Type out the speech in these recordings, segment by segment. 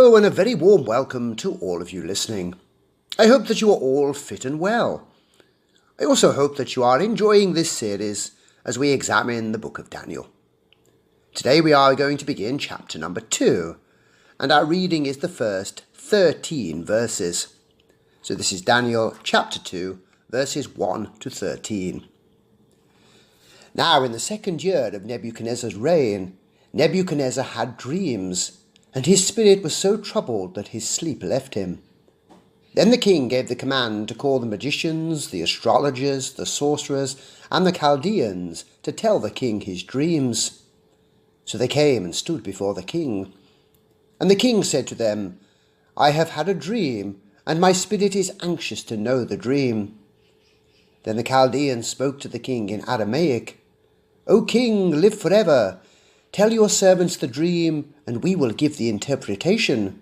Hello and a very warm welcome to all of you listening. I hope that you are all fit and well. I also hope that you are enjoying this series as we examine the book of Daniel. Today we are going to begin chapter number 2, and our reading is the first 13 verses. So this is Daniel chapter 2, verses 1 to 13. Now in the second year of Nebuchadnezzar's reign, Nebuchadnezzar had dreams, and his spirit was so troubled that his sleep left him. Then the king gave the command to call the magicians, the astrologers, the sorcerers, and the Chaldeans to tell the king his dreams. So they came and stood before the king. And the king said to them, I have had a dream, and my spirit is anxious to know the dream. Then the Chaldeans spoke to the king in Aramaic, O king, live forever. Tell your servants the dream, and we will give the interpretation.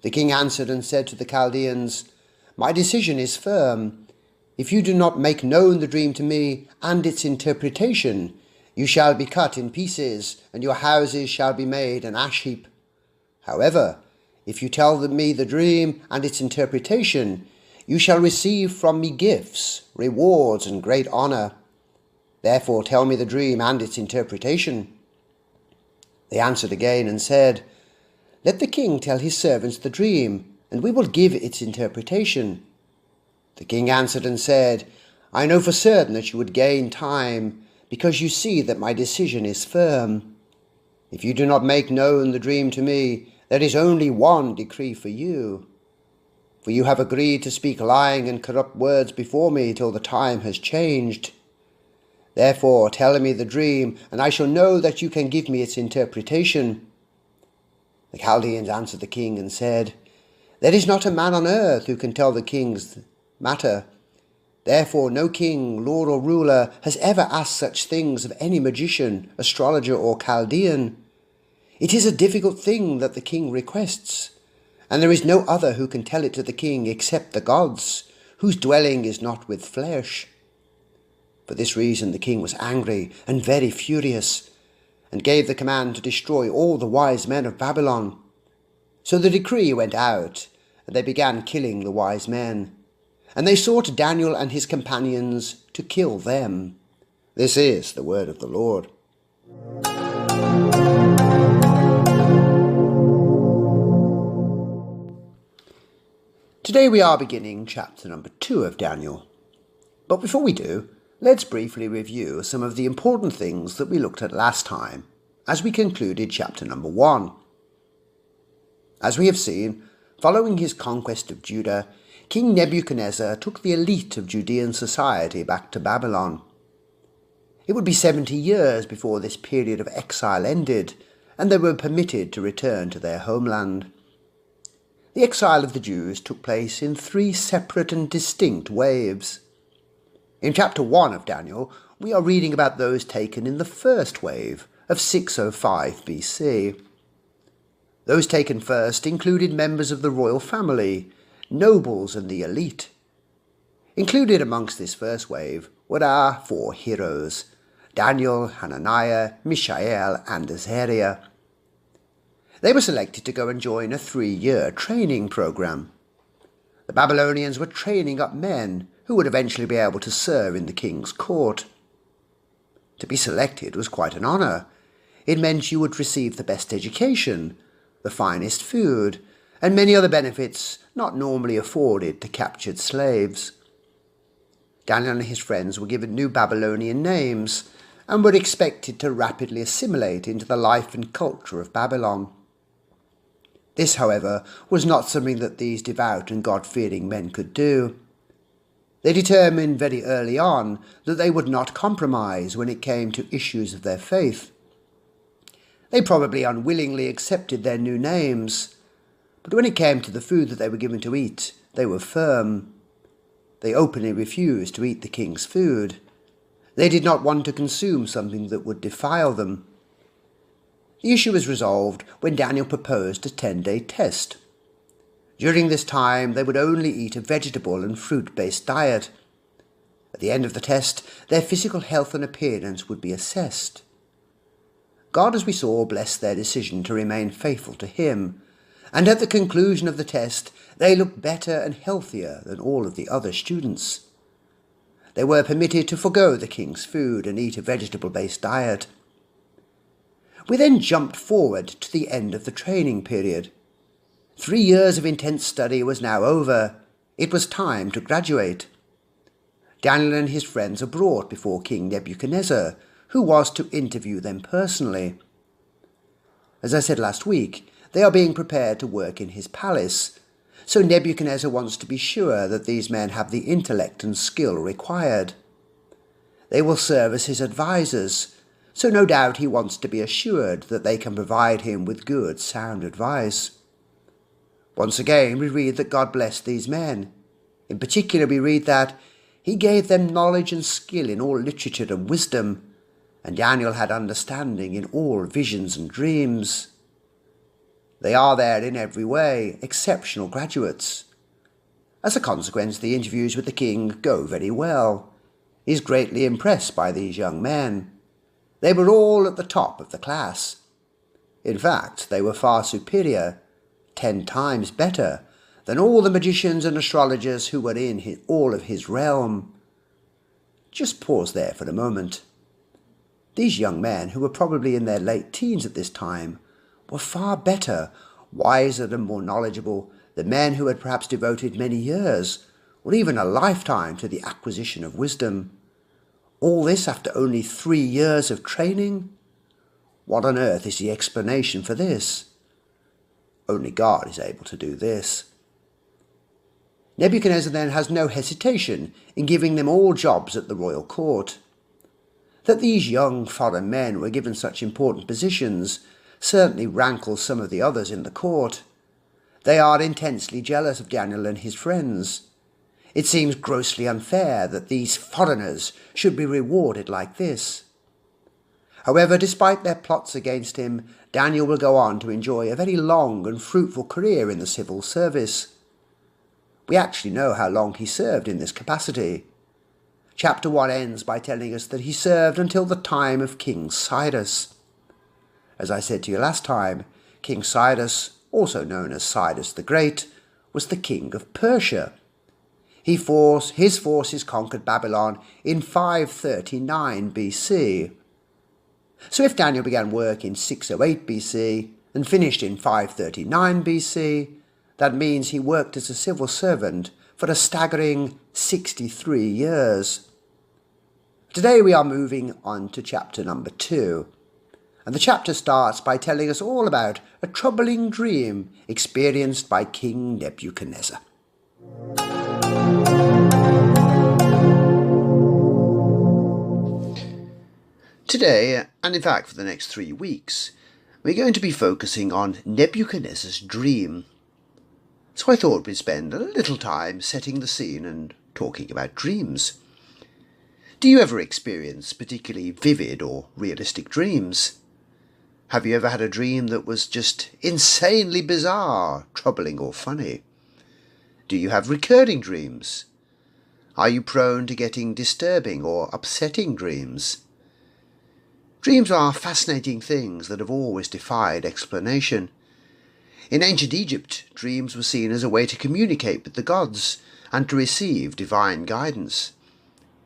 The king answered and said to the Chaldeans, My decision is firm. If you do not make known the dream to me and its interpretation, you shall be cut in pieces, and your houses shall be made an ash heap. However, if you tell me the dream and its interpretation, you shall receive from me gifts, rewards, and great honor. Therefore tell me the dream and its interpretation. They answered again and said, Let the king tell his servants the dream, and we will give its interpretation. The king answered and said, I know for certain that you would gain time, because you see that my decision is firm. If you do not make known the dream to me, there is only one decree for you. For you have agreed to speak lying and corrupt words before me till the time has changed. Therefore tell me the dream, and I shall know that you can give me its interpretation. The Chaldeans answered the king and said, There is not a man on earth who can tell the king's matter. Therefore no king, lord or ruler has ever asked such things of any magician, astrologer or Chaldean. It is a difficult thing that the king requests, and there is no other who can tell it to the king except the gods, whose dwelling is not with flesh. For this reason the king was angry and very furious, and gave the command to destroy all the wise men of Babylon. So the decree went out, and they began killing the wise men. And they sought Daniel and his companions to kill them. This is the word of the Lord. Today we are beginning chapter number 2 of Daniel. But before we do, let's briefly review some of the important things that we looked at last time as we concluded chapter number 1. As we have seen, following his conquest of Judah, King Nebuchadnezzar took the elite of Judean society back to Babylon. It would be 70 years before this period of exile ended, and they were permitted to return to their homeland. The exile of the Jews took place in 3 separate and distinct waves. In chapter 1 of Daniel, we are reading about those taken in the first wave of 605 BC. Those taken first included members of the royal family, nobles and the elite. Included amongst this first wave were our 4 heroes, Daniel, Hananiah, Mishael and Azariah. They were selected to go and join a 3-year training program. The Babylonians were training up men who would eventually be able to serve in the king's court. To be selected was quite an honor. It meant you would receive the best education, the finest food, and many other benefits not normally afforded to captured slaves. Daniel and his friends were given new Babylonian names and were expected to rapidly assimilate into the life and culture of Babylon. This, however, was not something that these devout and God-fearing men could do. They determined very early on that they would not compromise when it came to issues of their faith. They probably unwillingly accepted their new names, but when it came to the food that they were given to eat, they were firm. They openly refused to eat the king's food. They did not want to consume something that would defile them. The issue was resolved when Daniel proposed a 10-day test. During this time, they would only eat a vegetable and fruit-based diet. At the end of the test, their physical health and appearance would be assessed. God, as we saw, blessed their decision to remain faithful to him, and at the conclusion of the test they looked better and healthier than all of the other students. They were permitted to forgo the king's food and eat a vegetable-based diet. We then jumped forward to the end of the training period. 3 years of intense study was now over. It was time to graduate. Daniel and his friends are brought before King Nebuchadnezzar, who was to interview them personally. As I said last week, they are being prepared to work in his palace, so Nebuchadnezzar wants to be sure that these men have the intellect and skill required. They will serve as his advisors, so no doubt he wants to be assured that they can provide him with good, sound advice. Once again, we read that God blessed these men. In particular, we read that he gave them knowledge and skill in all literature and wisdom, and Daniel had understanding in all visions and dreams. They are there in every way exceptional graduates. As a consequence, the interviews with the king go very well. He is greatly impressed by these young men. They were all at the top of the class. In fact, they were far superior, 10 times better, than all the magicians and astrologers who were in all of his realm. Just pause there for a moment. These young men, who were probably in their late teens at this time, were far better, wiser and more knowledgeable than men who had perhaps devoted many years, or even a lifetime, to the acquisition of wisdom. All this after only 3 years of training? What on earth is the explanation for this? Only God is able to do this. Nebuchadnezzar then has no hesitation in giving them all jobs at the royal court. That these young foreign men were given such important positions certainly rankles some of the others in the court. They are intensely jealous of Daniel and his friends. It seems grossly unfair that these foreigners should be rewarded like this. However, despite their plots against him, Daniel will go on to enjoy a very long and fruitful career in the civil service. We actually know how long he served in this capacity. Chapter 1 ends by telling us that he served until the time of King Cyrus. As I said to you last time, King Cyrus, also known as Cyrus the Great, was the king of Persia. His forces conquered Babylon in 539 BC. So if Daniel began work in 608 BC and finished in 539 BC, that means he worked as a civil servant for a staggering 63 years. Today we are moving on to chapter number 2, and the chapter starts by telling us all about a troubling dream experienced by King Nebuchadnezzar. Today, and in fact for the next 3 weeks, we're going to be focusing on Nebuchadnezzar's dream. So I thought we'd spend a little time setting the scene and talking about dreams. Do you ever experience particularly vivid or realistic dreams? Have you ever had a dream that was just insanely bizarre, troubling or funny? Do you have recurring dreams? Are you prone to getting disturbing or upsetting dreams? Dreams are fascinating things that have always defied explanation. In ancient Egypt, dreams were seen as a way to communicate with the gods and to receive divine guidance.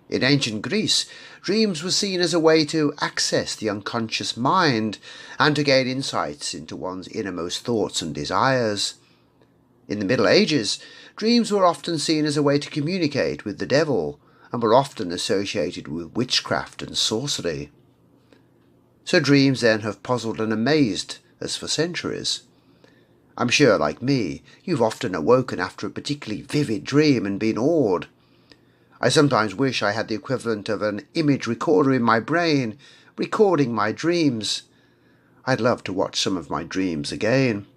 In ancient Greece, dreams were seen as a way to access the unconscious mind and to gain insights into one's innermost thoughts and desires. In the Middle Ages, dreams were often seen as a way to communicate with the devil and were often associated with witchcraft and sorcery. So dreams then have puzzled and amazed us for centuries. I'm sure, like me, you've often awoken after a particularly vivid dream and been awed. I sometimes wish I had the equivalent of an image recorder in my brain, recording my dreams. I'd love to watch some of my dreams again.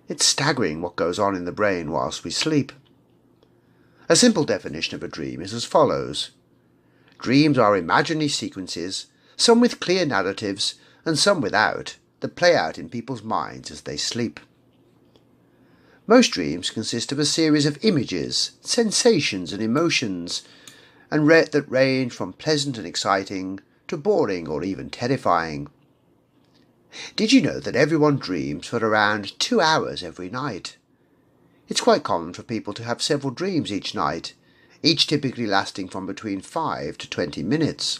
It's staggering what goes on in the brain whilst we sleep. A simple definition of a dream is as follows. Dreams are imaginary sequences, some with clear narratives and some without, that play out in people's minds as they sleep. Most dreams consist of a series of images, sensations and emotions, and that range from pleasant and exciting to boring or even terrifying. Did you know that everyone dreams for around 2 hours every night? It's quite common for people to have several dreams each night, each typically lasting from between 5 to 20 minutes.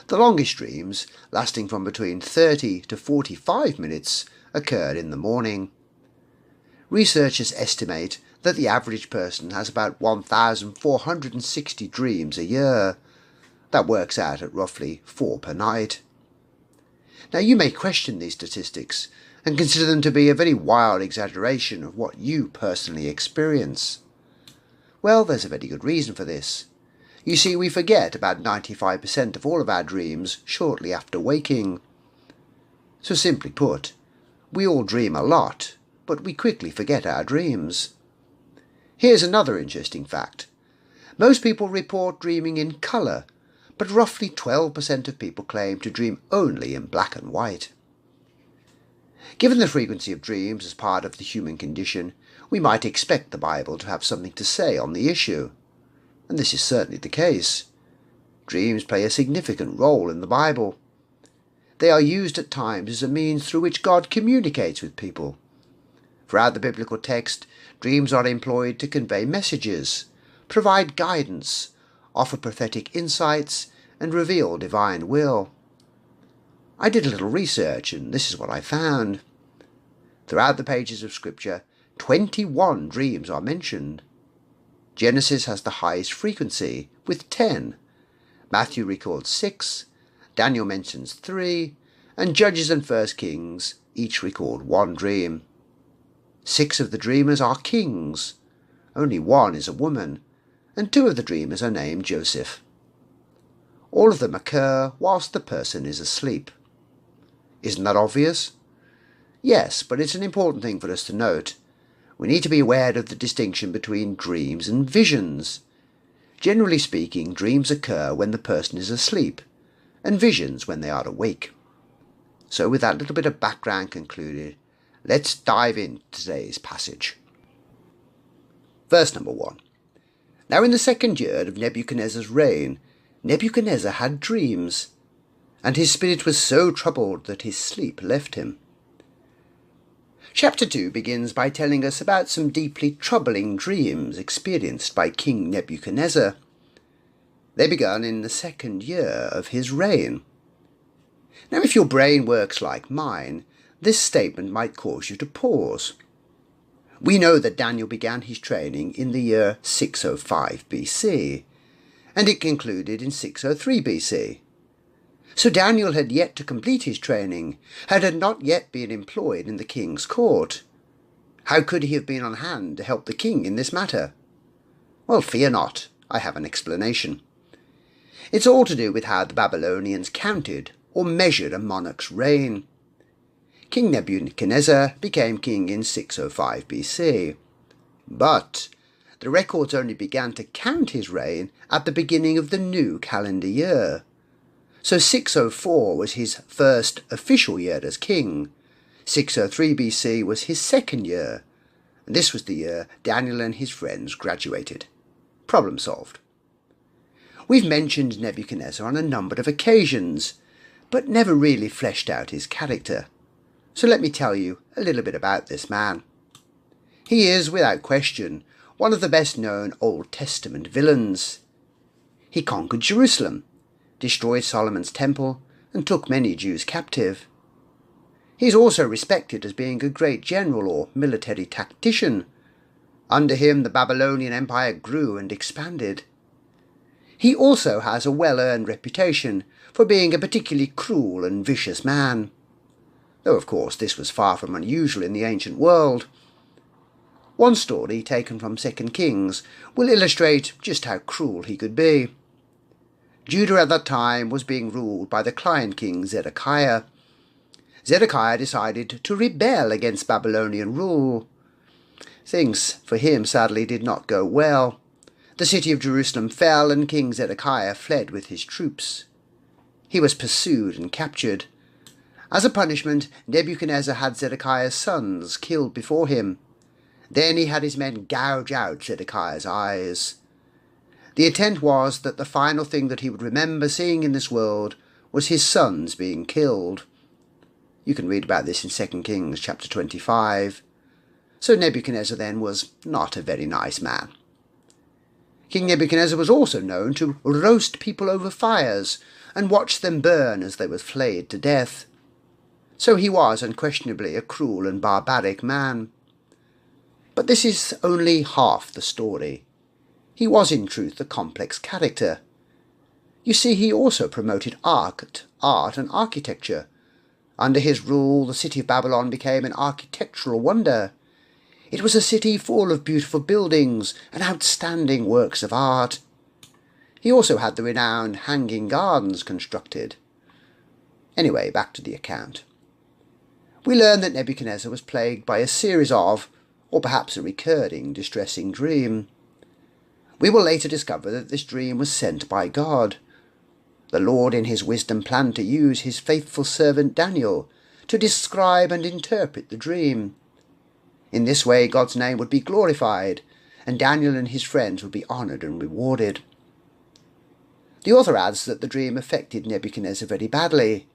The longest dreams, lasting from between 30 to 45 minutes, occurred in the morning. Researchers estimate that the average person has about 1,460 dreams a year. That works out at roughly 4 per night. Now you may question these statistics and consider them to be a very wild exaggeration of what you personally experience. Well, there's a very good reason for this. You see, we forget about 95% of all of our dreams shortly after waking. So simply put, we all dream a lot, but we quickly forget our dreams. Here's another interesting fact. Most people report dreaming in colour, but roughly 12% of people claim to dream only in black and white. Given the frequency of dreams as part of the human condition, we might expect the Bible to have something to say on the issue. And this is certainly the case. Dreams play a significant role in the Bible. They are used at times as a means through which God communicates with people. Throughout the biblical text, dreams are employed to convey messages, provide guidance, offer prophetic insights, and reveal divine will. I did a little research, and this is what I found. Throughout the pages of Scripture, 21 dreams are mentioned. Genesis has the highest frequency, with 10. Matthew records 6, Daniel mentions 3, and Judges and 1 Kings each record 1 dream. 6 of the dreamers are kings. Only 1 is a woman, and 2 of the dreamers are named Joseph. All of them occur whilst the person is asleep. Isn't that obvious? Yes, but it's an important thing for us to note. We need to be aware of the distinction between dreams and visions. Generally speaking, dreams occur when the person is asleep, and visions when they are awake. So with that little bit of background concluded, let's dive into today's passage. Verse number 1. Now in the 2nd year of Nebuchadnezzar's reign, Nebuchadnezzar had dreams, and his spirit was so troubled that his sleep left him. Chapter 2 begins by telling us about some deeply troubling dreams experienced by King Nebuchadnezzar. They began in the 2nd year of his reign. Now if your brain works like mine, this statement might cause you to pause. We know that Daniel began his training in the year 605 BC, and it concluded in 603 BC. So Daniel had yet to complete his training, and had not yet been employed in the king's court. How could he have been on hand to help the king in this matter? Well, fear not, I have an explanation. It's all to do with how the Babylonians counted or measured a monarch's reign. King Nebuchadnezzar became king in 605 BC, but the records only began to count his reign at the beginning of the new calendar year. So 604 was his first official year as king, 603 BC was his 2nd year, and this was the year Daniel and his friends graduated. Problem solved. We've mentioned Nebuchadnezzar on a number of occasions, but never really fleshed out his character. So let me tell you a little bit about this man. He is, without question, one of the best-known Old Testament villains. He conquered Jerusalem, destroyed Solomon's temple, and took many Jews captive. He is also respected as being a great general or military tactician. Under him the Babylonian Empire grew and expanded. He also has a well-earned reputation for being a particularly cruel and vicious man, though of course this was far from unusual in the ancient world. One story taken from 2 Kings will illustrate just how cruel he could be. Judah at that time was being ruled by the client king Zedekiah. Zedekiah decided to rebel against Babylonian rule. Things for him sadly did not go well. The city of Jerusalem fell and King Zedekiah fled with his troops. He was pursued and captured. As a punishment, Nebuchadnezzar had Zedekiah's sons killed before him. Then he had his men gouge out Zedekiah's eyes. The intent was that the final thing that he would remember seeing in this world was his sons being killed. You can read about this in 2 Kings chapter 25. So Nebuchadnezzar then was not a very nice man. King Nebuchadnezzar was also known to roast people over fires and watch them burn as they were flayed to death. So he was unquestionably a cruel and barbaric man. But this is only half the story. He was in truth a complex character. You see, he also promoted art and architecture. Under his rule, the city of Babylon became an architectural wonder. It was a city full of beautiful buildings and outstanding works of art. He also had the renowned hanging gardens constructed. Anyway, back to the account. We learn that Nebuchadnezzar was plagued by a series of, or perhaps a recurring, distressing dream. We will later discover that this dream was sent by God. The Lord in his wisdom planned to use his faithful servant Daniel to describe and interpret the dream. In this way, God's name would be glorified, and Daniel and his friends would be honoured and rewarded. The author adds that the dream affected Nebuchadnezzar very badly.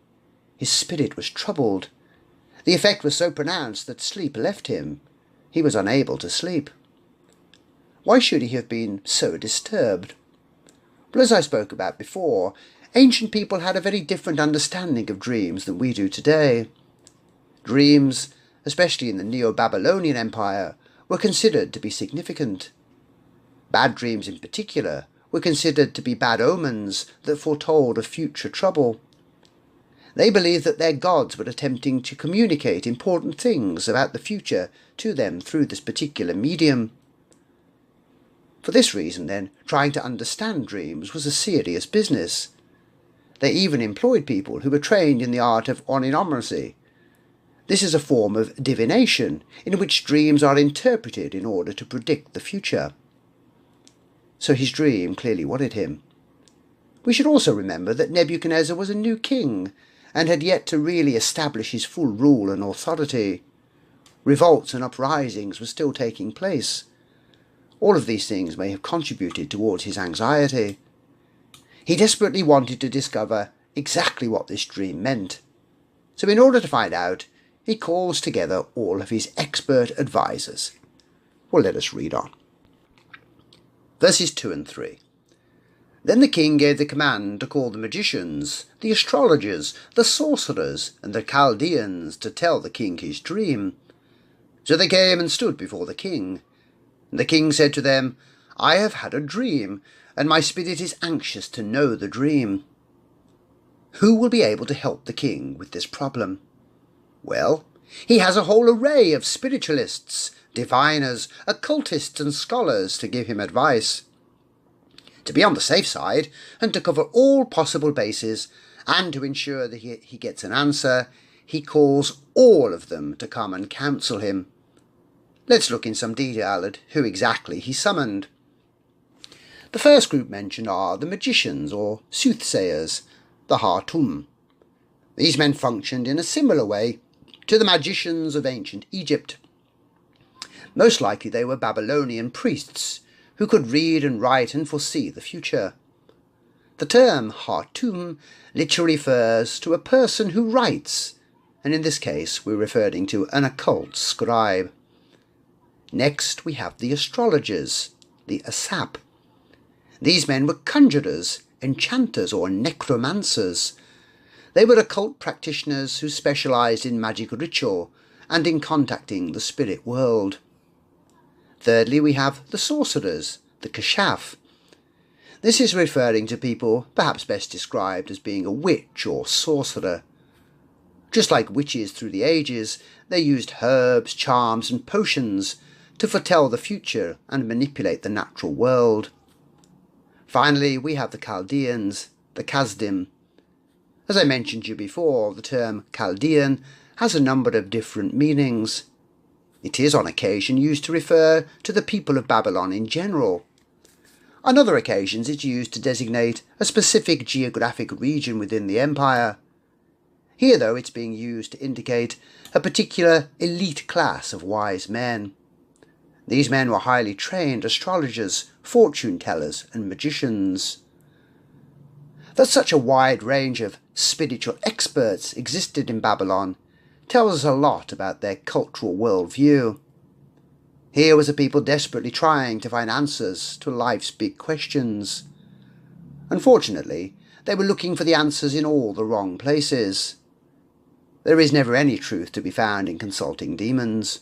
His spirit was troubled. The effect was so pronounced that sleep left him. He was unable to sleep. Why should he have been so disturbed? Well, as I spoke about before, ancient people had a very different understanding of dreams than we do today. Dreams, especially in the Neo-Babylonian Empire, were considered to be significant. Bad dreams in particular were considered to be bad omens that foretold of future trouble. They believed that their gods were attempting to communicate important things about the future to them through this particular medium. For this reason, then, trying to understand dreams was a serious business. They even employed people who were trained in the art of oninomancy. This is a form of divination in which dreams are interpreted in order to predict the future. So his dream clearly worried him. We should also remember that Nebuchadnezzar was a new king and had yet to really establish his full rule and authority. Revolts and uprisings were still taking place. All of these things may have contributed towards his anxiety. He desperately wanted to discover exactly what this dream meant. So in order to find out, he calls together all of his expert advisors. Well, let us read on. Verses 2 and 3. Then the king gave the command to call the magicians, the astrologers, the sorcerers, and the Chaldeans to tell the king his dream. So they came and stood before the king. And the king said to them, I have had a dream, and my spirit is anxious to know the dream. Who will be able to help the king with this problem? Well, he has a whole array of spiritualists, diviners, occultists, and scholars to give him advice. To be on the safe side, and to cover all possible bases, and to ensure that he gets an answer, he calls all of them to come and counsel him. Let's look in some detail at who exactly he summoned. The first group mentioned are the magicians, or soothsayers, the Hartum. These men functioned in a similar way to the magicians of ancient Egypt. Most likely they were Babylonian priests, who could read and write and foresee the future. The term Hartum literally refers to a person who writes, and in this case we're referring to an occult scribe. Next we have the astrologers, the Asap. These men were conjurers, enchanters, or necromancers. They were occult practitioners who specialized in magic ritual and in contacting the spirit world. Thirdly, we have the sorcerers, the Kashaf. This is referring to people perhaps best described as being a witch or sorcerer. Just like witches through the ages, they used herbs, charms, and potions to foretell the future and manipulate the natural world. Finally, we have the Chaldeans, the Kasdim. As I mentioned to you before, the term Chaldean has a number of different meanings. It is on occasion used to refer to the people of Babylon in general. On other occasions it's used to designate a specific geographic region within the empire. Here, though, it's being used to indicate a particular elite class of wise men. These men were highly trained astrologers, fortune tellers, and magicians. That such a wide range of spiritual experts existed in Babylon tells us a lot about their cultural worldview. Here was a people desperately trying to find answers to life's big questions. Unfortunately, they were looking for the answers in all the wrong places. There is never any truth to be found in consulting demons.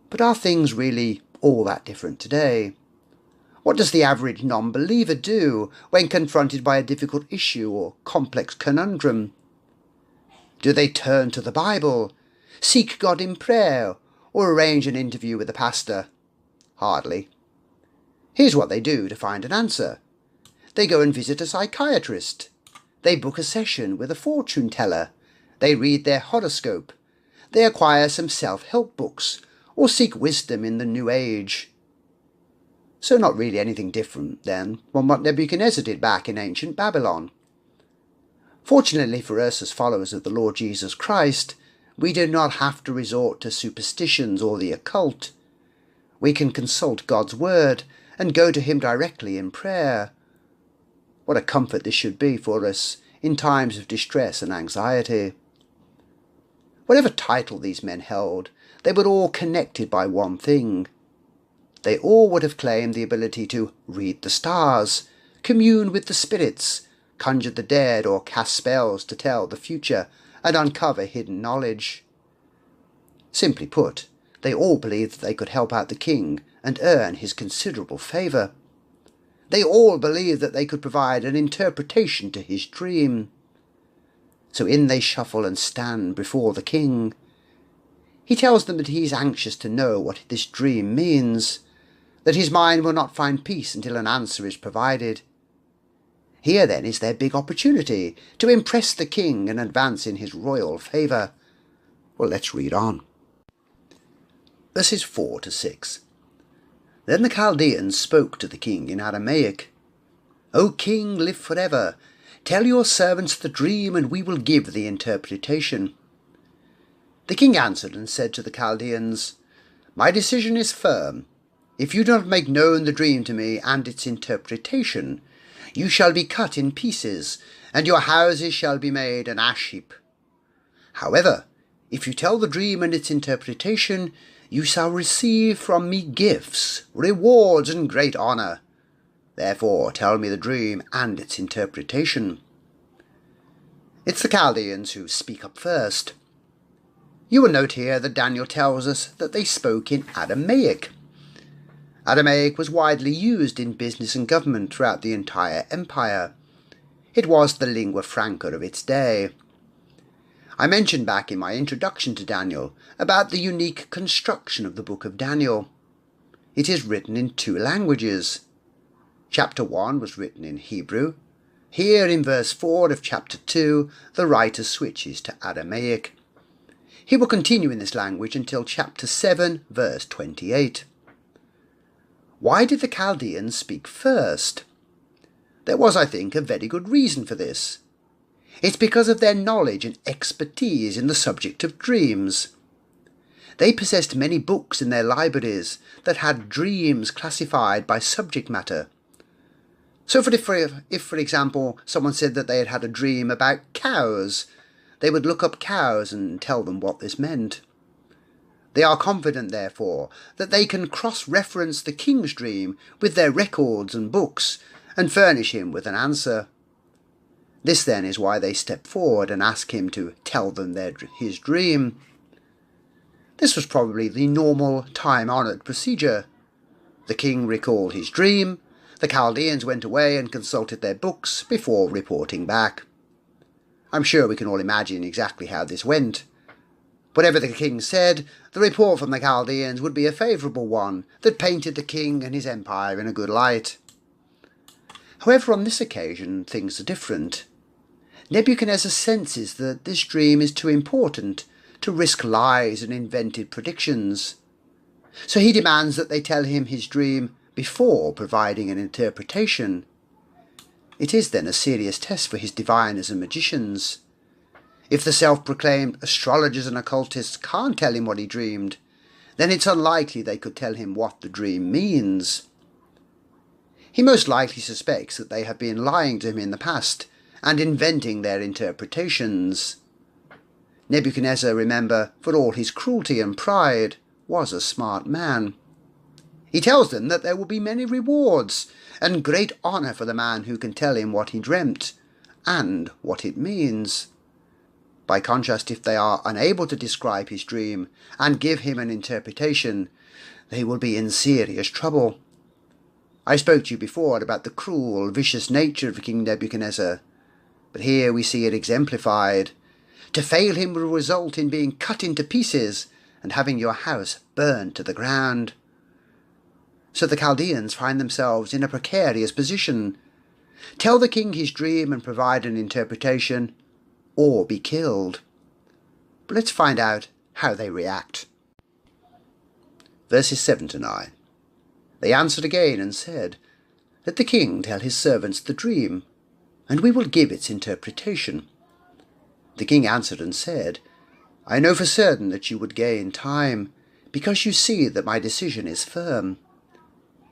But are things really all that different today? What does the average non-believer do when confronted by a difficult issue or complex conundrum? Do they turn to the Bible, seek God in prayer, or arrange an interview with a pastor? Hardly. Here's what they do to find an answer. They go and visit a psychiatrist. They book a session with a fortune teller. They read their horoscope. They acquire some self-help books, or seek wisdom in the New Age. So not really anything different, then, from what Nebuchadnezzar did back in ancient Babylon. Fortunately for us as followers of the Lord Jesus Christ, we do not have to resort to superstitions or the occult. We can consult God's Word and go to Him directly in prayer. What a comfort this should be for us in times of distress and anxiety. Whatever title these men held, they were all connected by one thing. They all would have claimed the ability to read the stars, commune with the spirits, conjure the dead, or cast spells to tell the future and uncover hidden knowledge. Simply put, they all believed that they could help out the king and earn his considerable favour. They all believed that they could provide an interpretation to his dream. So in they shuffle and stand before the king. He tells them that he is anxious to know what this dream means, that his mind will not find peace until an answer is provided. Here then is their big opportunity to impress the king and advance in his royal favour. Well, let's read on. Verses 4 to 6. Then the Chaldeans spoke to the king in Aramaic. O king, live forever. Tell your servants the dream, and we will give the interpretation. The king answered and said to the Chaldeans, My decision is firm. If you do not make known the dream to me and its interpretation, you shall be cut in pieces, and your houses shall be made an ash heap. However, if you tell the dream and its interpretation, you shall receive from me gifts, rewards, and great honour. Therefore tell me the dream and its interpretation. It's the Chaldeans who speak up first. You will note here that Daniel tells us that they spoke in Aramaic. Aramaic was widely used in business and government throughout the entire empire. It was the lingua franca of its day. I mentioned back in my introduction to Daniel about the unique construction of the book of Daniel. It is written in two languages. Chapter 1 was written in Hebrew. Here in verse 4 of chapter 2, the writer switches to Aramaic. He will continue in this language until chapter 7, verse 28. Why did the Chaldeans speak first? There was, I think, a very good reason for this. It's because of their knowledge and expertise in the subject of dreams. They possessed many books in their libraries that had dreams classified by subject matter. So if, for example, someone said that they had had a dream about cows, they would look up cows and tell them what this meant. They are confident, therefore, that they can cross-reference the king's dream with their records and books and furnish him with an answer. This then is why they step forward and ask him to tell them his dream. This was probably the normal, time-honoured procedure. The king recalled his dream, the Chaldeans went away and consulted their books before reporting back. I'm sure we can all imagine exactly how this went. Whatever the king said, the report from the Chaldeans would be a favourable one that painted the king and his empire in a good light. However, on this occasion, things are different. Nebuchadnezzar senses that this dream is too important to risk lies and invented predictions. So he demands that they tell him his dream before providing an interpretation. It is then a serious test for his diviners and magicians. If the self-proclaimed astrologers and occultists can't tell him what he dreamed, then it's unlikely they could tell him what the dream means. He most likely suspects that they have been lying to him in the past and inventing their interpretations. Nebuchadnezzar, remember, for all his cruelty and pride, was a smart man. He tells them that there will be many rewards and great honour for the man who can tell him what he dreamt and what it means. By contrast, if they are unable to describe his dream and give him an interpretation, they will be in serious trouble. I spoke to you before about the cruel, vicious nature of King Nebuchadnezzar, but here we see it exemplified. To fail him will result in being cut into pieces and having your house burned to the ground. So the Chaldeans find themselves in a precarious position. Tell the king his dream and provide an interpretation, or be killed. But let's find out how they react. Verses 7 to 9. They answered again and said, Let the king tell his servants the dream, and we will give its interpretation. The king answered and said, I know for certain that you would gain time, because you see that my decision is firm.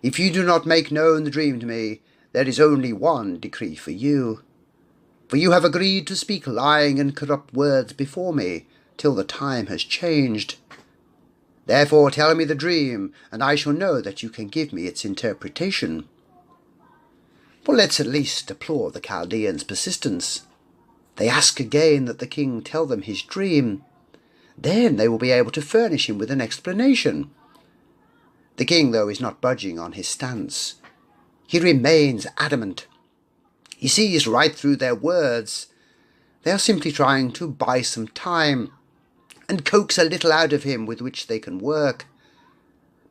If you do not make known the dream to me, there is only one decree for you. For you have agreed to speak lying and corrupt words before me, till the time has changed. Therefore tell me the dream, and I shall know that you can give me its interpretation. Well, let's at least applaud the Chaldeans' persistence. They ask again that the king tell them his dream. Then they will be able to furnish him with an explanation. The king, though, is not budging on his stance. He remains adamant. He sees right through their words. They are simply trying to buy some time and coax a little out of him with which they can work.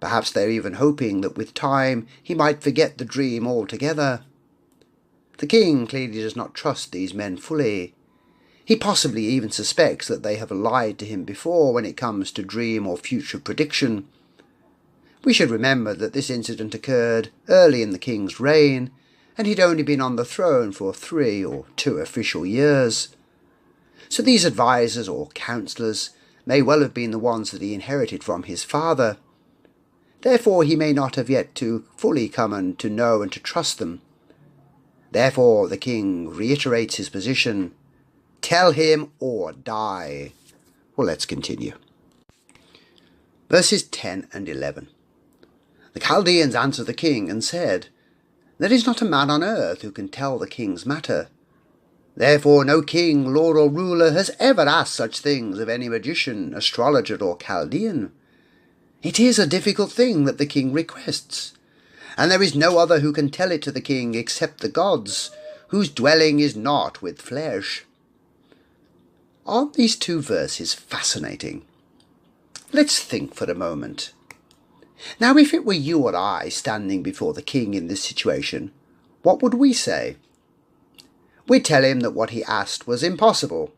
Perhaps they're even hoping that with time he might forget the dream altogether. The king clearly does not trust these men fully. He possibly even suspects that they have lied to him before when it comes to dream or future prediction. We should remember that this incident occurred early in the king's reign, and he'd only been on the throne for 3 or 2 official years. So these advisers or counsellors may well have been the ones that he inherited from his father. Therefore he may not have yet to fully come and to know and to trust them. Therefore the king reiterates his position. Tell him or die. Well, let's continue. Verses 10 and 11. The Chaldeans answered the king and said, There is not a man on earth who can tell the king's matter. Therefore no king, lord or ruler has ever asked such things of any magician, astrologer or Chaldean. It is a difficult thing that the king requests, and there is no other who can tell it to the king except the gods, whose dwelling is not with flesh. Aren't these 2 verses fascinating? Let's think for a moment. Now, if it were you or I standing before the king in this situation, what would we say? We'd tell him that what he asked was impossible.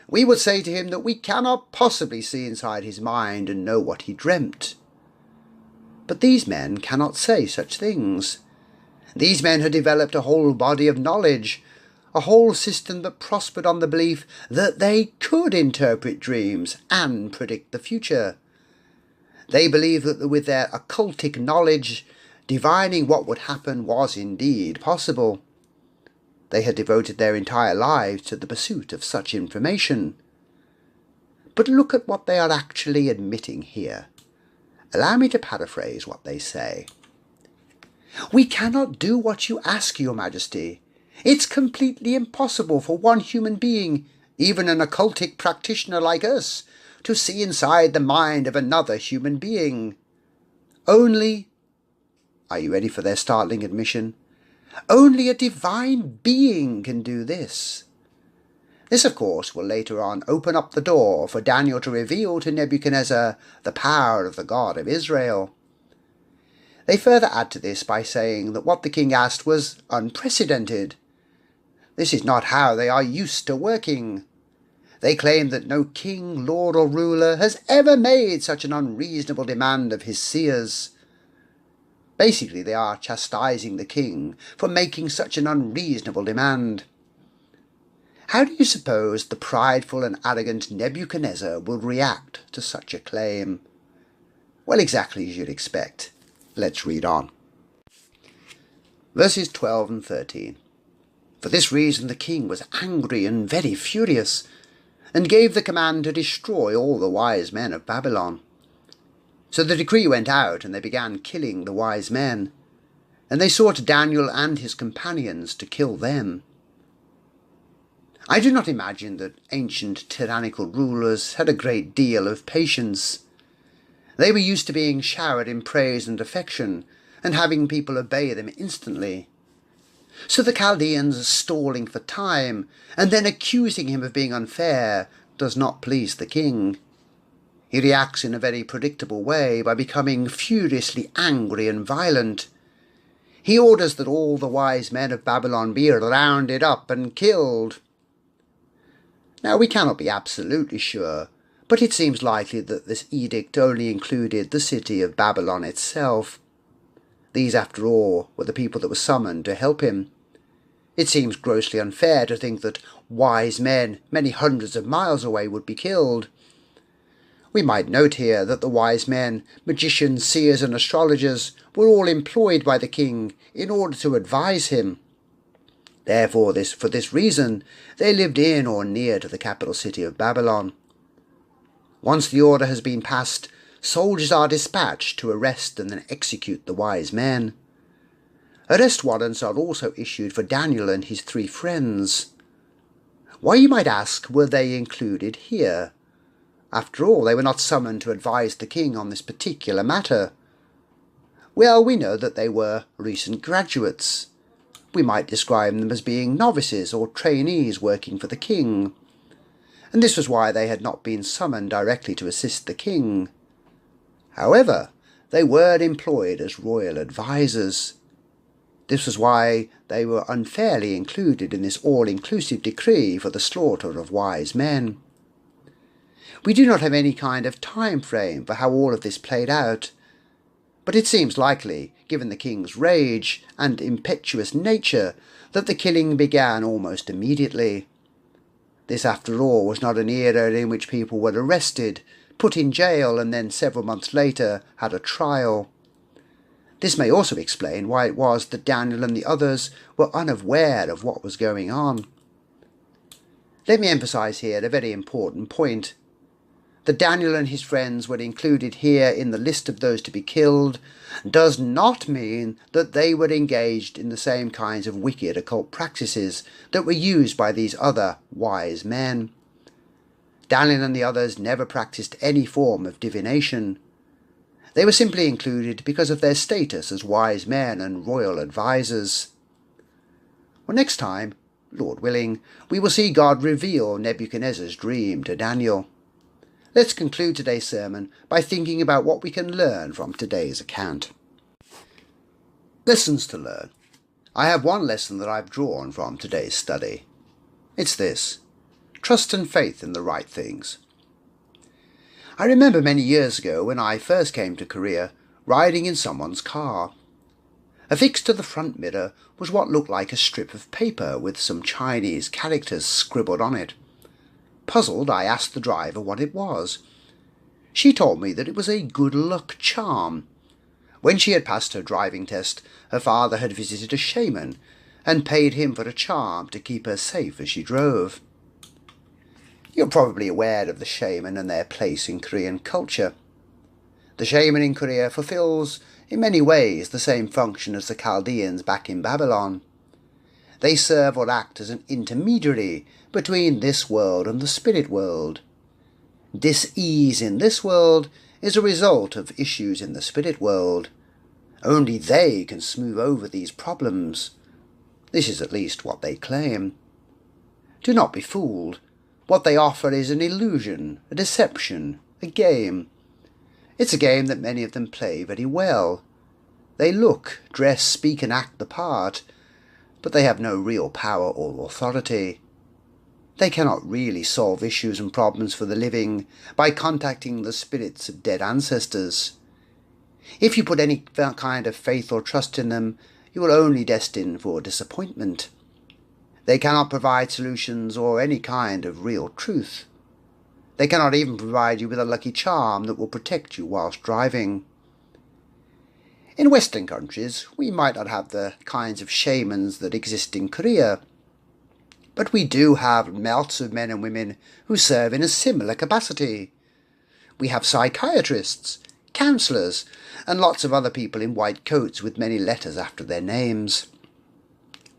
We would say to him that we cannot possibly see inside his mind and know what he dreamt. But these men cannot say such things. These men had developed a whole body of knowledge, a whole system that prospered on the belief that they could interpret dreams and predict the future. They believed that with their occultic knowledge, divining what would happen was indeed possible. They had devoted their entire lives to the pursuit of such information. But look at what they are actually admitting here. Allow me to paraphrase what they say. We cannot do what you ask, Your Majesty. It's completely impossible for one human being, even an occultic practitioner like us, to see inside the mind of another human being. Only, are you ready for their startling admission? Only a divine being can do this. This, of course, will later on open up the door for Daniel to reveal to Nebuchadnezzar the power of the God of Israel. They further add to this by saying that what the king asked was unprecedented. This is not how they are used to working. They claim that no king, lord or ruler has ever made such an unreasonable demand of his seers. Basically, they are chastising the king for making such an unreasonable demand. How do you suppose the prideful and arrogant Nebuchadnezzar will react to such a claim? Well, exactly as you'd expect. Let's read on. Verses 12 and 13. For this reason the king was angry and very furious, and gave the command to destroy all the wise men of Babylon. So the decree went out, and they began killing the wise men, and they sought Daniel and his companions to kill them. I do not imagine that ancient tyrannical rulers had a great deal of patience. They were used to being showered in praise and affection, and having people obey them instantly. So the Chaldeans stalling for time, and then accusing him of being unfair, does not please the king. He reacts in a very predictable way by becoming furiously angry and violent. He orders that all the wise men of Babylon be rounded up and killed. Now, we cannot be absolutely sure, but it seems likely that this edict only included the city of Babylon itself. These, after all, were the people that were summoned to help him. It seems grossly unfair to think that wise men many hundreds of miles away would be killed. We might note here that the wise men, magicians, seers and astrologers were all employed by the king in order to advise him. Therefore, for this reason, they lived in or near to the capital city of Babylon. Once the order has been passed, soldiers are dispatched to arrest and then execute the wise men. Arrest warrants are also issued for Daniel and his 3 friends. Why, you might ask, were they included here? After all, they were not summoned to advise the king on this particular matter. Well, we know that they were recent graduates. We might describe them as being novices or trainees working for the king, and this was why they had not been summoned directly to assist the king. However, they were employed as royal advisers. This was why they were unfairly included in this all-inclusive decree for the slaughter of wise men. We do not have any kind of time frame for how all of this played out, but it seems likely, given the king's rage and impetuous nature, that the killing began almost immediately. This, after all, was not an era in which people were arrested, put in jail, and then several months later had a trial. This may also explain why it was that Daniel and the others were unaware of what was going on. Let me emphasize here a very important point. That Daniel and his friends were included here in the list of those to be killed does not mean that they were engaged in the same kinds of wicked occult practices that were used by these other wise men. Daniel and the others never practiced any form of divination. They were simply included because of their status as wise men and royal advisers. Well, next time, Lord willing, we will see God reveal Nebuchadnezzar's dream to Daniel. Let's conclude today's sermon by thinking about what we can learn from today's account. Lessons to learn. I have one lesson that I've drawn from today's study. It's this: trust and faith in the right things. I remember many years ago when I first came to Korea, riding in someone's car. Affixed to the front mirror was what looked like a strip of paper with some Chinese characters scribbled on it. Puzzled, I asked the driver what it was. She told me that it was a good luck charm. When she had passed her driving test, her father had visited a shaman and paid him for a charm to keep her safe as she drove. You're probably aware of the shaman and their place in Korean culture. The shaman in Korea fulfills, in many ways, the same function as the Chaldeans back in Babylon. They serve or act as an intermediary between this world and the spirit world. Dis-ease in this world is a result of issues in the spirit world. Only they can smooth over these problems. This is at least what they claim. Do not be fooled. What they offer is an illusion, a deception, a game. It's a game that many of them play very well. They look, dress, speak and act the part, but they have no real power or authority. They cannot really solve issues and problems for the living by contacting the spirits of dead ancestors. If you put any kind of faith or trust in them, you are only destined for disappointment. They cannot provide solutions or any kind of real truth. They cannot even provide you with a lucky charm that will protect you whilst driving. In Western countries, we might not have the kinds of shamans that exist in Korea. But we do have lots of men and women who serve in a similar capacity. We have psychiatrists, counsellors, and lots of other people in white coats with many letters after their names.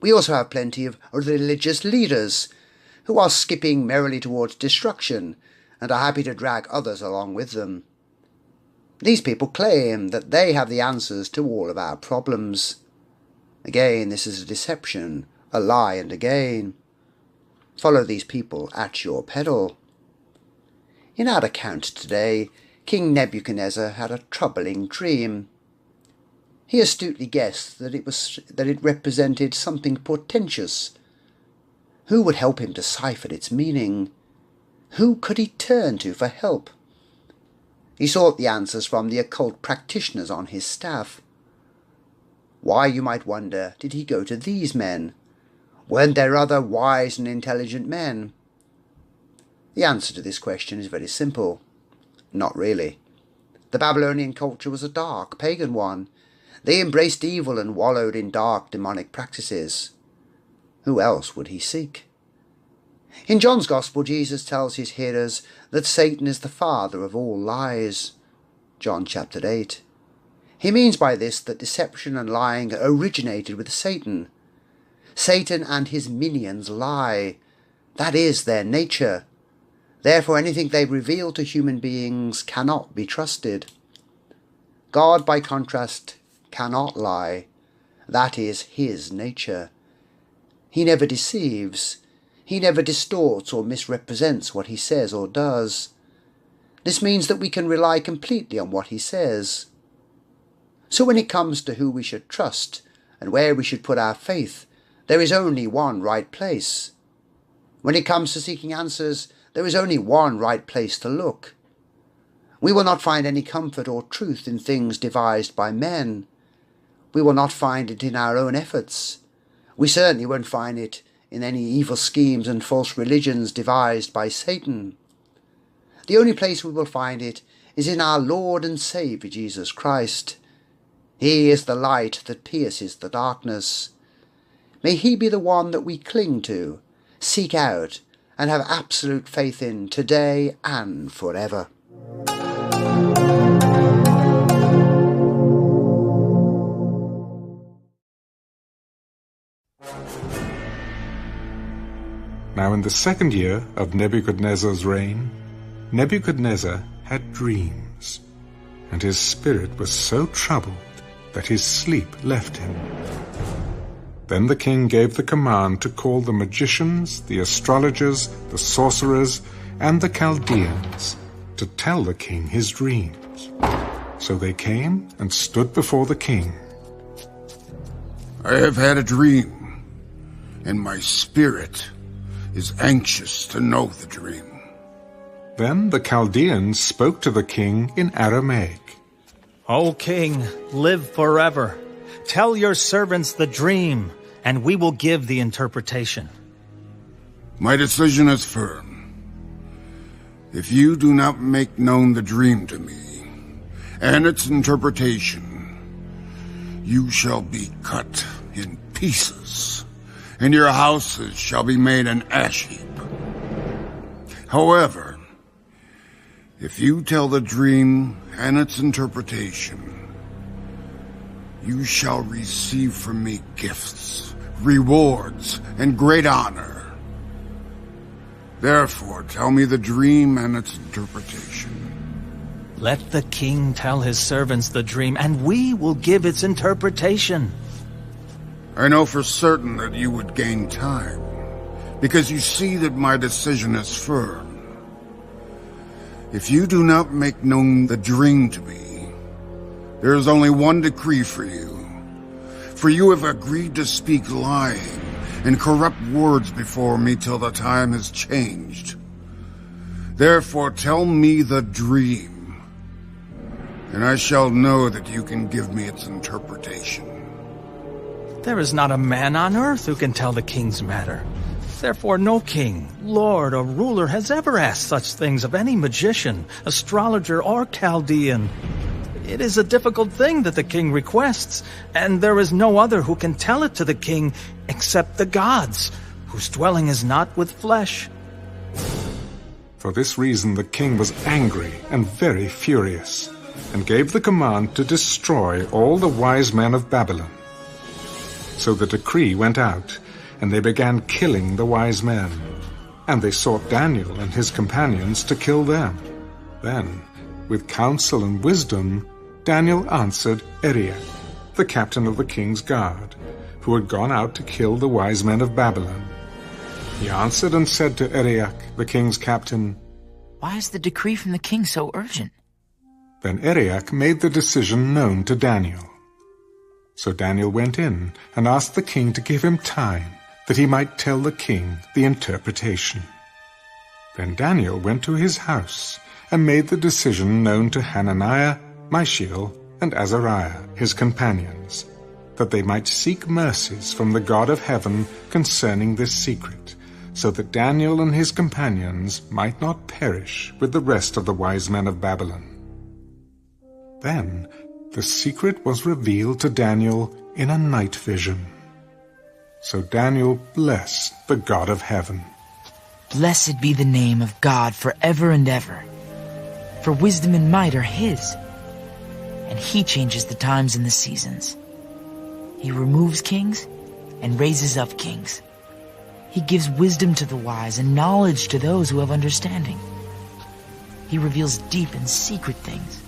We also have plenty of religious leaders who are skipping merrily towards destruction and are happy to drag others along with them. These people claim that they have the answers to all of our problems. Again, this is a deception, a lie, and again. Follow these people at your peril. In our account today, King Nebuchadnezzar had a troubling dream. He astutely guessed that it represented something portentous. Who would help him decipher its meaning? Who could he turn to for help? He sought the answers from the occult practitioners on his staff. Why, you might wonder, did he go to these men? Weren't there other wise and intelligent men? The answer to this question is very simple. Not really. The Babylonian culture was a dark, pagan one. They embraced evil and wallowed in dark, demonic practices. Who else would he seek? In John's Gospel, Jesus tells his hearers that Satan is the father of all lies. John chapter 8. He means by this that deception and lying originated with Satan. Satan and his minions lie. That is their nature. Therefore anything they reveal to human beings cannot be trusted. God, by contrast, cannot lie. That is his nature. He never deceives. He never distorts or misrepresents what he says or does. This means that we can rely completely on what he says. So when it comes to who we should trust and where we should put our faith, there is only one right place. When it comes to seeking answers, there is only one right place to look. We will not find any comfort or truth in things devised by men. We will not find it in our own efforts. We certainly won't find it in any evil schemes and false religions devised by Satan. The only place we will find it is in our Lord and Saviour Jesus Christ. He is the light that pierces the darkness. May he be the one that we cling to, seek out, and have absolute faith in today and forever. Now in the second year of Nebuchadnezzar's reign, Nebuchadnezzar had dreams, and his spirit was so troubled that his sleep left him. Then the king gave the command to call the magicians, the astrologers, the sorcerers, and the Chaldeans to tell the king his dreams. So they came and stood before the king. I have had a dream, and my spirit is anxious to know the dream. Then the Chaldeans spoke to the king in Aramaic. O king, live forever. Tell your servants the dream, and we will give the interpretation. My decision is firm. If you do not make known the dream to me, and its interpretation, you shall be cut in pieces, and your houses shall be made an ash heap. However, if you tell the dream and its interpretation, you shall receive from me gifts, rewards, and great honor. Therefore, tell me the dream and its interpretation. Let the king tell his servants the dream, and we will give its interpretation. I know for certain that you would gain time, because you see that my decision is firm. If you do not make known the dream to me, there is only one decree for you. For you have agreed to speak lying and corrupt words before me till the time has changed. Therefore tell me the dream, and I shall know that you can give me its interpretation. There is not a man on earth who can tell the king's matter. Therefore no king, lord, or ruler has ever asked such things of any magician, astrologer, or Chaldean. It is a difficult thing that the king requests, and there is no other who can tell it to the king except the gods, whose dwelling is not with flesh. For this reason the king was angry and very furious, and gave the command to destroy all the wise men of Babylon. So the decree went out, and they began killing the wise men. And they sought Daniel and his companions to kill them. Then, with counsel and wisdom, Daniel answered Arioch, the captain of the king's guard, who had gone out to kill the wise men of Babylon. He answered and said to Arioch, the king's captain, "Why is the decree from the king so urgent?" Then Arioch made the decision known to Daniel. So Daniel went in and asked the king to give him time, that he might tell the king the interpretation. Then Daniel went to his house and made the decision known to Hananiah, Mishael, and Azariah, his companions, that they might seek mercies from the God of heaven concerning this secret, so that Daniel and his companions might not perish with the rest of the wise men of Babylon. Then the secret was revealed to Daniel in a night vision. So Daniel blessed the God of heaven. Blessed be the name of God forever and ever. For wisdom and might are his, and he changes the times and the seasons. He removes kings and raises up kings. He gives wisdom to the wise and knowledge to those who have understanding. He reveals deep and secret things.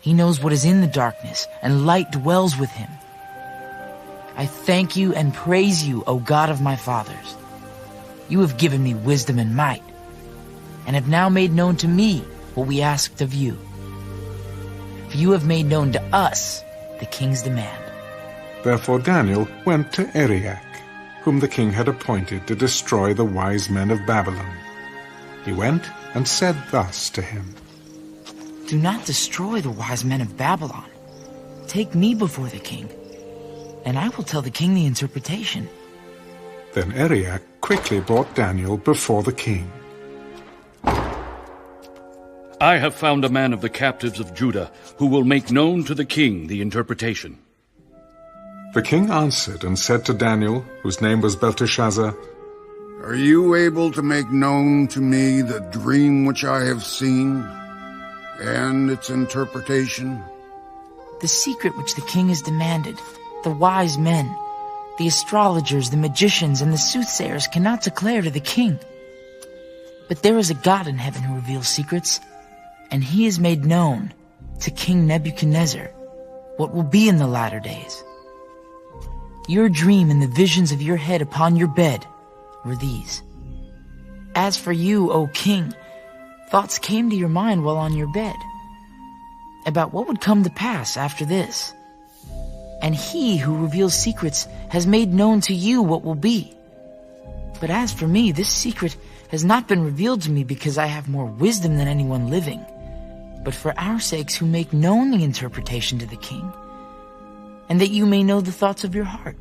He knows what is in the darkness, and light dwells with him. I thank you and praise you, O God of my fathers. You have given me wisdom and might, and have now made known to me what we asked of you. For you have made known to us the king's demand. Therefore Daniel went to Arioch, whom the king had appointed to destroy the wise men of Babylon. He went and said thus to him, Do not destroy the wise men of Babylon. Take me before the king, and I will tell the king the interpretation. Then Arioch quickly brought Daniel before the king. I have found a man of the captives of Judah who will make known to the king the interpretation. The king answered and said to Daniel, whose name was Belteshazzar, Are you able to make known to me the dream which I have seen, and its interpretation? The secret which the king has demanded, the wise men, the astrologers, the magicians, and the soothsayers cannot declare to the king. But there is a God in heaven who reveals secrets, and he has made known to King Nebuchadnezzar what will be in the latter days. Your dream and the visions of your head upon your bed were these. As for you, O king, thoughts came to your mind while on your bed, about what would come to pass after this. And he who reveals secrets has made known to you what will be. But as for me, this secret has not been revealed to me because I have more wisdom than anyone living, but for our sakes who make known the interpretation to the king, and that you may know the thoughts of your heart.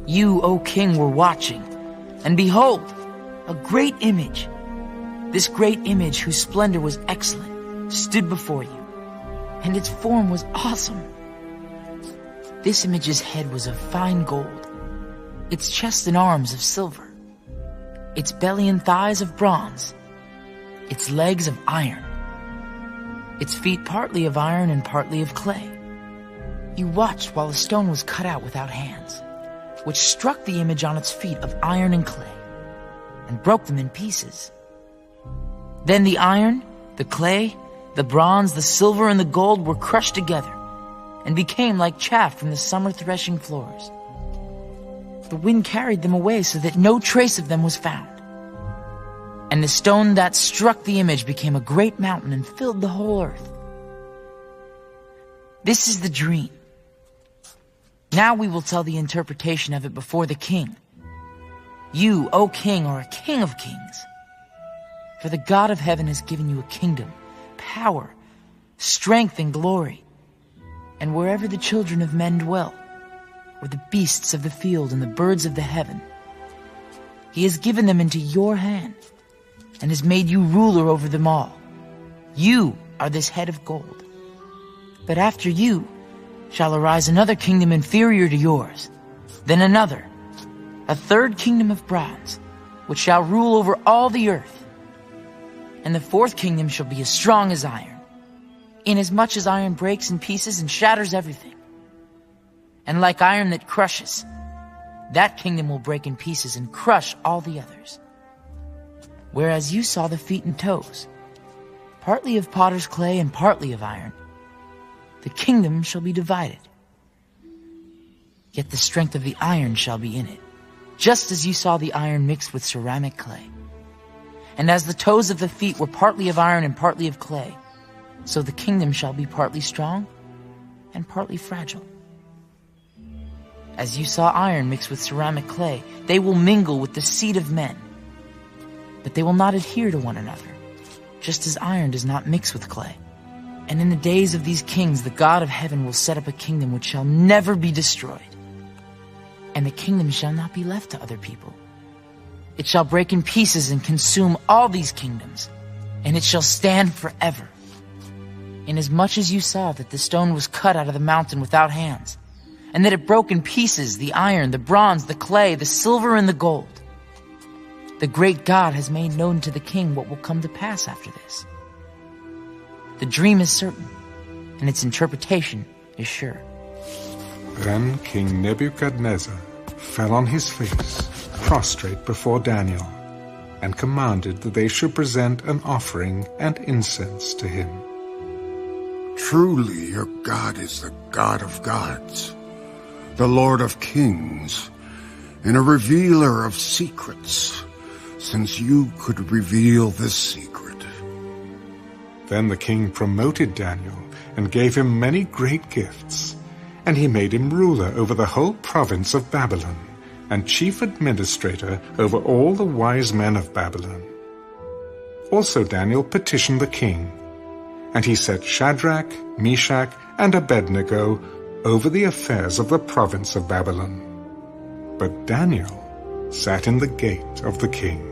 You, O king, were watching, and behold, a great image. This great image, whose splendor was excellent, stood before you, and its form was awesome. This image's head was of fine gold, its chest and arms of silver, its belly and thighs of bronze, its legs of iron, its feet partly of iron and partly of clay. You watched while a stone was cut out without hands, which struck the image on its feet of iron and clay, and broke them in pieces. Then the iron, the clay, the bronze, the silver, and the gold were crushed together, and became like chaff from the summer threshing floors. The wind carried them away so that no trace of them was found. And the stone that struck the image became a great mountain and filled the whole earth. This is the dream. Now we will tell the interpretation of it before the king. You, O king, are a king of kings. For the God of heaven has given you a kingdom, power, strength, and glory. And wherever the children of men dwell, or the beasts of the field and the birds of the heaven, he has given them into your hand, and has made you ruler over them all. You are this head of gold. But after you shall arise another kingdom inferior to yours, then another, a third kingdom of bronze, which shall rule over all the earth. And the fourth kingdom shall be as strong as iron, inasmuch as iron breaks in pieces and shatters everything. And like iron that crushes, that kingdom will break in pieces and crush all the others. Whereas you saw the feet and toes, partly of potter's clay and partly of iron, the kingdom shall be divided. Yet the strength of the iron shall be in it, just as you saw the iron mixed with ceramic clay. And as the toes of the feet were partly of iron and partly of clay, so the kingdom shall be partly strong and partly fragile. As you saw iron mixed with ceramic clay, they will mingle with the seed of men, but they will not adhere to one another, just as iron does not mix with clay. And in the days of these kings, the God of heaven will set up a kingdom which shall never be destroyed. And the kingdom shall not be left to other people. It shall break in pieces and consume all these kingdoms, and it shall stand forever. Inasmuch as you saw that the stone was cut out of the mountain without hands, and that it broke in pieces the iron, the bronze, the clay, the silver, and the gold, the great God has made known to the king what will come to pass after this. The dream is certain, and its interpretation is sure. Then King Nebuchadnezzar fell on his face, prostrate before Daniel, and commanded that they should present an offering and incense to him. Truly your God is the God of gods, the Lord of kings, and a revealer of secrets, since you could reveal this secret. Then the king promoted Daniel and gave him many great gifts, and he made him ruler over the whole province of Babylon, and chief administrator over all the wise men of Babylon. Also Daniel petitioned the king, and he set Shadrach, Meshach, and Abednego over the affairs of the province of Babylon. But Daniel sat in the gate of the king.